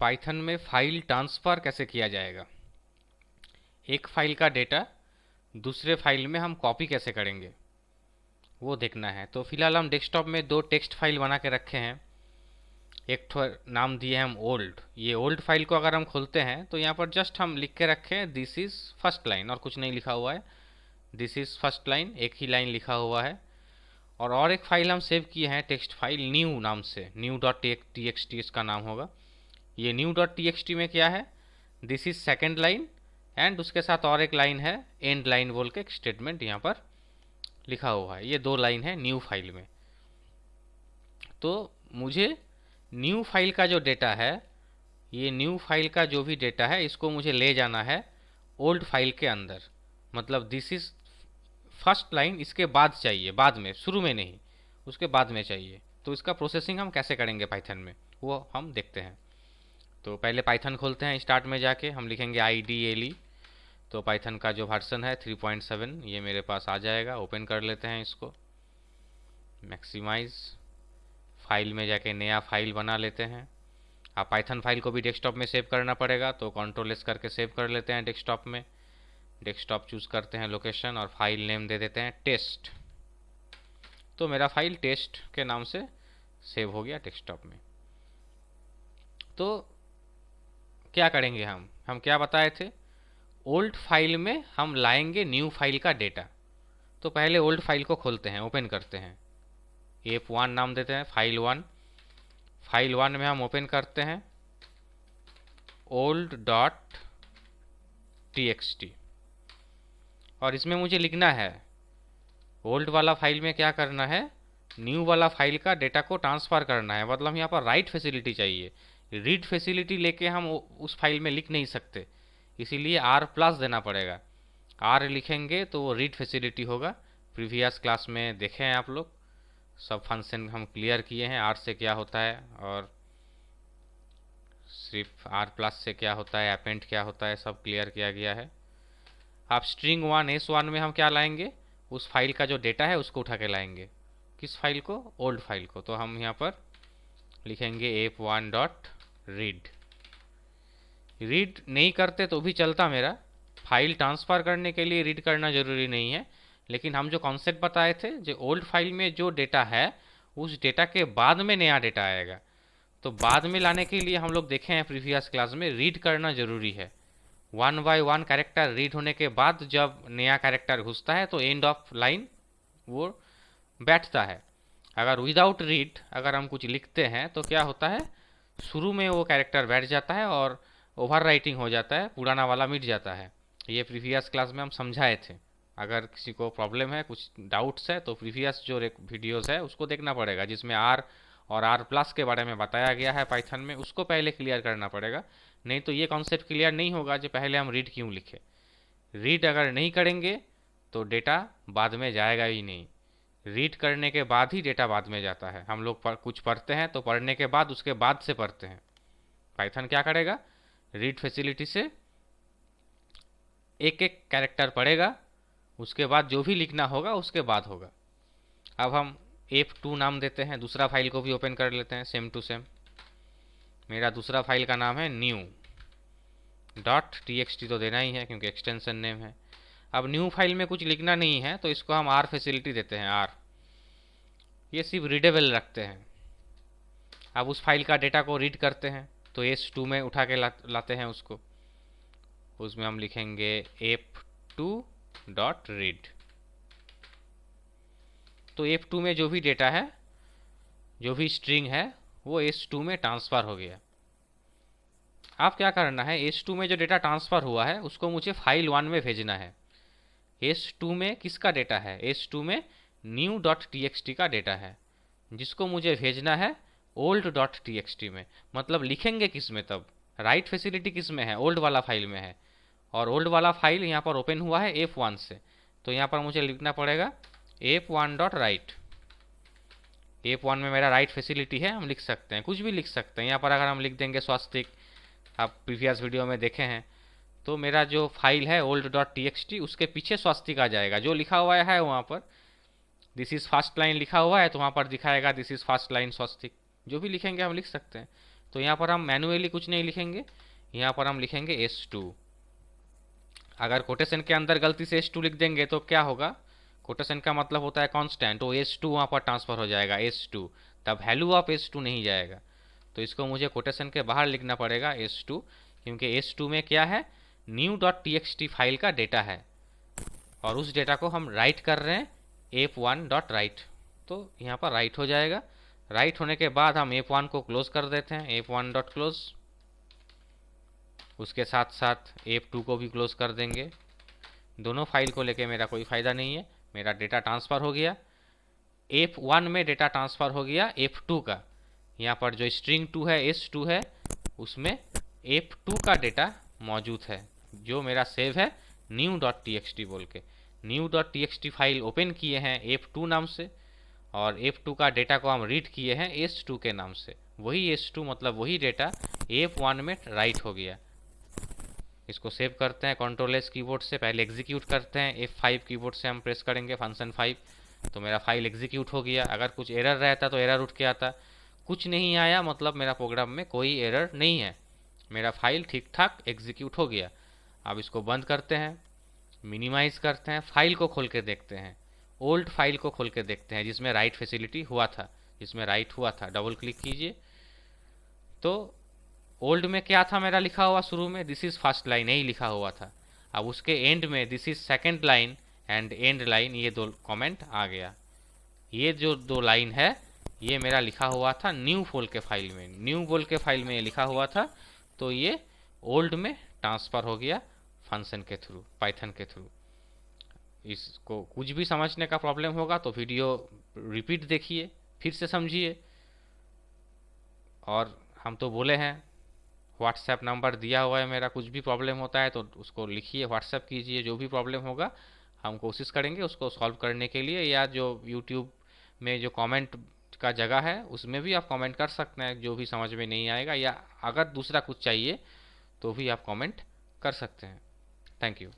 Python में file transfer कैसे किया जाएगा, एक फाइल का डेटा दूसरे फाइल में हम कॉपी कैसे करेंगे वो देखना है। तो फिलहाल हम डेस्कटॉप में दो टेक्स्ट फाइल बना के रखे हैं। एक तो नाम दिए हम ओल्ड। ये ओल्ड फाइल को अगर हम खोलते हैं तो यहाँ पर जस्ट हम लिख के रखे हैं दिस इज़ फर्स्ट लाइन, और कुछ नहीं लिखा हुआ है। दिस इज़ फर्स्ट लाइन, एक ही लाइन लिखा हुआ है। और एक फाइल हम सेव किए हैं टेक्स्ट फाइल न्यू नाम से, new dot T x T इसका नाम होगा। ये new dot T x T में क्या है, this is second line and उसके साथ और एक लाइन है एंड लाइन बोल के एक स्टेटमेंट यहाँ पर लिखा हुआ है। ये दो लाइन है न्यू फाइल में। तो मुझे न्यू फाइल का जो डेटा है, ये न्यू फाइल का जो भी डेटा है इसको मुझे ले जाना है ओल्ड फाइल के अंदर। मतलब दिस इज फर्स्ट लाइन इसके बाद चाहिए, बाद में, शुरू में नहीं, उसके बाद में चाहिए। तो इसका प्रोसेसिंग हम कैसे करेंगे पाइथन में वो हम देखते हैं। तो पहले पाइथन खोलते हैं, स्टार्ट में जाके हम लिखेंगे IDLE। तो पाइथन का जो वर्जन है 3.7 ये मेरे पास आ जाएगा। ओपन कर लेते हैं इसको, मैक्सिमाइज, फाइल में जाके नया फाइल बना लेते हैं। आप पाइथन फाइल को भी डेस्कटॉप में सेव करना पड़ेगा, तो Ctrl+S करके सेव कर लेते हैं डेस्कटॉप में। डेस्कटॉप चूज़ करते हैं लोकेशन और फाइल नेम दे देते हैं टेस्ट। तो मेरा फाइल टेस्ट के नाम से सेव हो गया डेस्कटॉप में। तो क्या करेंगे हम क्या बताए थे, ओल्ड फाइल में हम लाएंगे न्यू फाइल का डेटा। तो पहले ओल्ड फाइल को खोलते हैं, ओपन करते हैं, F1 नाम देते हैं, फाइल 1। फाइल 1 में हम ओपन करते हैं ओल्ड डॉट txt, और इसमें मुझे लिखना है ओल्ड वाला फाइल में क्या करना है, न्यू वाला फाइल का डेटा को ट्रांसफ़र करना है। मतलब यहाँ पर राइट फैसिलिटी चाहिए, रीड फैसिलिटी लेके हम उस फाइल में लिख नहीं सकते, इसीलिए R+ देना पड़ेगा। R लिखेंगे तो वो रीड फैसिलिटी होगा। प्रीवियस क्लास में देखे हैं आप लोग, सब फंक्शन हम क्लियर किए हैं, R से क्या होता है और सिर्फ R+ से क्या होता है, अपेंड क्या होता है, सब क्लियर किया गया है। आप स्ट्रिंग 1 S1 में हम क्या लाएंगे, उस फाइल का जो डेटा है उसको उठा के लाएंगे। किस फाइल को, ओल्ड फाइल को। तो हम यहाँ पर लिखेंगे F1 डॉट रीड। रीड नहीं करते तो भी चलता, मेरा फाइल ट्रांसफ़र करने के लिए रीड करना ज़रूरी नहीं है। लेकिन हम जो कॉन्सेप्ट बताए थे, जो ओल्ड फाइल में जो डेटा है उस डेटा के बाद में नया डेटा आएगा, तो बाद में लाने के लिए हम लोग देखे हैं प्रीवियस क्लास में रीड करना ज़रूरी है। 1 बाय 1 कैरेक्टर रीड होने के बाद जब नया कैरेक्टर घुसता है तो एंड ऑफ लाइन वो बैठता है। अगर विदाउट रीड अगर हम कुछ लिखते हैं तो क्या होता है, शुरू में वो कैरेक्टर बैठ जाता है और ओवर राइटिंग हो जाता है, पुराना वाला मिट जाता है। ये प्रीवियस क्लास में हम समझाए थे। अगर किसी को प्रॉब्लम है, कुछ डाउट्स है, तो प्रीवियस जो वीडियोस है उसको देखना पड़ेगा, जिसमें R और R+ के बारे में बताया गया है पाइथन में, उसको पहले क्लियर करना पड़ेगा। नहीं तो ये कॉन्सेप्ट क्लियर नहीं होगा जो पहले हम रीड क्यों लिखे। रीड अगर नहीं करेंगे तो डेटा बाद में जाएगा ही नहीं। रीड करने के बाद ही डेटा बाद में जाता है। हम लोग कुछ पढ़ते हैं तो पढ़ने के बाद उसके बाद से पढ़ते हैं। पाइथन क्या करेगा, रीड फैसिलिटी से एक एक कैरेक्टर पढ़ेगा, उसके बाद जो भी लिखना होगा उसके बाद होगा। अब हम F2 नाम देते हैं, दूसरा फाइल को भी ओपन कर लेते हैं सेम टू सेम। मेरा दूसरा फाइल का नाम है न्यू डॉट txt, तो देना ही है क्योंकि एक्सटेंशन नेम है। अब न्यू फाइल में कुछ लिखना नहीं है तो इसको हम R फैसिलिटी देते हैं, R। ये सिर्फ रीडेबल रखते हैं। अब उस फाइल का डेटा को रीड करते हैं तो S2 में उठा के लाते हैं उसको, उसमें हम लिखेंगे F2 डॉट रीड। तो F2 में जो भी डेटा है, जो भी स्ट्रिंग है, वो S2 में ट्रांसफ़र हो गया। अब क्या करना है, S2 में जो डेटा ट्रांसफ़र हुआ है उसको मुझे फाइल 1 में भेजना है। S2 में किसका डेटा है, S2 में न्यू डॉट txt का डेटा है, जिसको मुझे भेजना है ओल्ड डॉट txt में। मतलब लिखेंगे किस में, तब राइट फैसिलिटी किस में है, ओल्ड वाला फाइल में है। और ओल्ड वाला फाइल यहाँ पर ओपन हुआ है F1 से, तो यहाँ पर मुझे लिखना पड़ेगा F1 डॉट राइट। F1 में मेरा राइट फैसिलिटी है, हम लिख सकते हैं, कुछ भी लिख सकते हैं। यहाँ पर अगर हम लिख देंगे स्वास्तिक, आप प्रीवियस वीडियो में देखे हैं, तो मेरा जो फाइल है ओल्ड डॉट txt उसके पीछे स्वास्तिक आ जाएगा। जो लिखा हुआ है वहाँ पर दिस इज़ फर्स्ट लाइन लिखा हुआ है तो वहाँ पर दिखाएगा दिस इज़ फर्स्ट लाइन स्वास्तिक। जो भी लिखेंगे हम लिख सकते हैं। तो यहाँ पर हम मैन्युअली कुछ नहीं लिखेंगे, यहाँ पर हम लिखेंगे S2। अगर कोटेशन के अंदर गलती से S2 लिख देंगे तो क्या होगा, कोटेशन का मतलब होता है कांस्टेंट, तो S2 वहाँ पर ट्रांसफर हो जाएगा S2, तब वैल्यू ऑफ S2 नहीं जाएगा। तो इसको मुझे कोटेशन के बाहर लिखना पड़ेगा S2, क्योंकि S2 में क्या है, new.txt फाइल का डेटा है और उस डेटा को हम राइट कर रहे हैं f1.write। तो यहाँ पर राइट हो जाएगा। राइट होने के बाद हम f1 को क्लोज कर देते हैं, f1.close। उसके साथ साथ f2 को भी क्लोज कर देंगे। दोनों फाइल को लेके मेरा कोई फ़ायदा नहीं है, मेरा डेटा ट्रांसफ़र हो गया। f1 में डेटा ट्रांसफ़र हो गया f2 का, यहाँ पर जो स्ट्रिंग 2 है S2 है, उसमें f2 का डेटा मौजूद है जो मेरा सेव है new.txt बोल के। new.txt फाइल ओपन किए हैं f2 नाम से और f2 का डेटा को हम रीड किए हैं S2 के नाम से। वही S2 मतलब वही डेटा f1 में राइट हो गया। इसको सेव करते हैं कंट्रोल एस कीबोर्ड से, पहले एग्जीक्यूट करते हैं, F5 कीबोर्ड से हम प्रेस करेंगे फंक्शन 5, तो मेरा फाइल एग्जीक्यूट हो गया। अगर कुछ एरर रहता तो एरर उठ के आता, कुछ नहीं आया मतलब मेरा प्रोग्राम में कोई एरर नहीं है, मेरा फाइल ठीक ठाक एग्जीक्यूट हो गया। अब इसको बंद करते हैं, मिनिमाइज करते हैं, फाइल को खोल के देखते हैं, ओल्ड फाइल को खोल के देखते हैं जिसमें राइट फैसिलिटी हुआ था, जिसमें राइट हुआ था। डबल क्लिक कीजिए तो ओल्ड में क्या था मेरा लिखा हुआ, शुरू में दिस इज फर्स्ट लाइन यही लिखा हुआ था। अब उसके एंड में this is second line and and line, ये दो कमेंट आ गया। ये जो दो लाइन है ये मेरा लिखा हुआ था न्यू बोल के फाइल में, न्यू बोल के फाइल में ये लिखा हुआ था, तो ये ओल्ड में ट्रांसफ़र हो गया फंक्शन के थ्रू, पाइथन के थ्रू। इसको कुछ भी समझने का प्रॉब्लम होगा तो वीडियो रिपीट देखिए, फिर से समझिए। और हम तो बोले हैं व्हाट्सएप नंबर दिया हुआ है मेरा, कुछ भी प्रॉब्लम होता है तो उसको लिखिए, व्हाट्सएप कीजिए, जो भी प्रॉब्लम होगा हम कोशिश करेंगे उसको सॉल्व करने के लिए। या जो यूट्यूब में जो कमेंट का जगह है उसमें भी आप कमेंट कर सकते हैं, जो भी समझ में नहीं आएगा, या अगर दूसरा कुछ चाहिए तो भी आप कमेंट कर सकते हैं। Thank you.